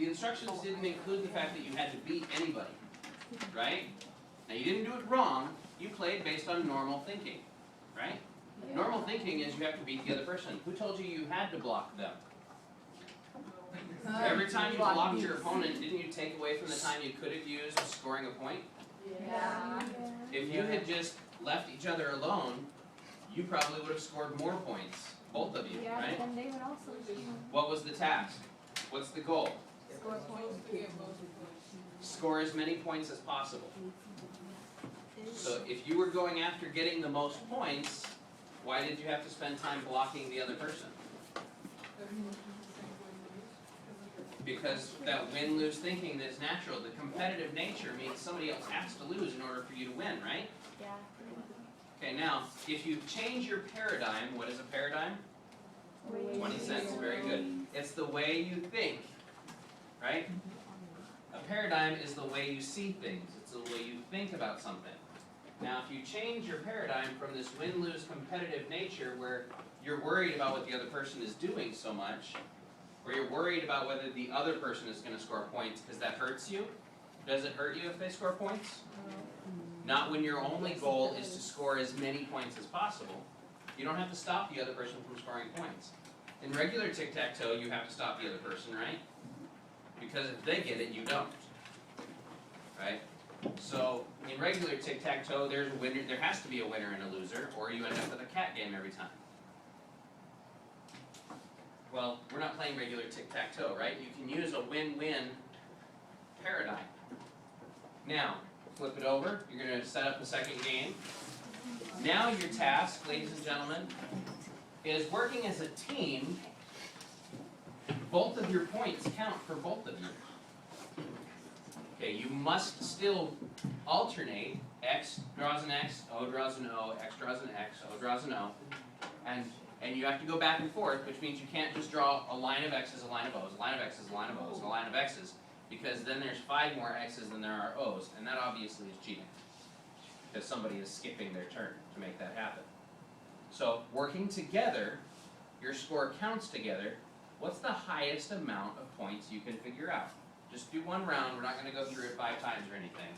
the instructions didn't include the fact that you had to beat anybody, right? Now you didn't do it wrong, you played based on normal thinking, right? Normal thinking is you have to beat the other person. Who told you you had to block them? Every time you blocked your opponent, didn't you take away from the time you could have used scoring a point? Yeah. If you had just left each other alone, you probably would have scored more points, both of you, right? And they would also What was the task? What's the goal? Score points. Score as many points as possible. So if you were going after getting the most points, why did you have to spend time blocking the other person? Because that win-lose thinking that is natural, the competitive nature means somebody else has to lose in order for you to win, right? Yeah. Okay, now, if you change your paradigm, what is a paradigm? 20 cents, very good. It's the way you think, right? A paradigm is the way you see things. It's the way you think about something. Now, if you change your paradigm from this win-lose competitive nature where you're worried about what the other person is doing so much, or you're worried about whether the other person is going to score points because that hurts you, does it hurt you if they score points? Not when your only goal is to score as many points as possible. You don't have to stop the other person from scoring points. In regular tic-tac-toe, you have to stop the other person, right? Because if they get it, you don't. Right? So, in regular tic-tac-toe, there's a winner, there has to be a winner and a loser, or you end up with a cat game every time. Well, we're not playing regular tic-tac-toe, right? You can use a win-win paradigm. Now, flip it over. You're going to set up the second game. Now your task, ladies and gentlemen, is working as a team. Both of your points count for both of you. Okay, you must still alternate. X draws an X, O draws an O, X draws an X, O draws an O. And you have to go back and forth, which means you can't just draw a line of X's, a line of O's, a line of X's, a line of O's, a line of X's, because then there's 5 more X's than there are O's, and that obviously is cheating, because somebody is skipping their turn to make that happen. So, working together, your score counts together. What's the highest amount of points you can figure out? Just do one round. We're not going to go through it 5 times or anything.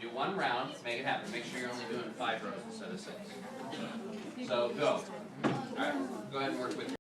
Do one round, make it happen. Make sure you're only doing 5 rows instead of 6. So, go. Alright, go ahead and work with your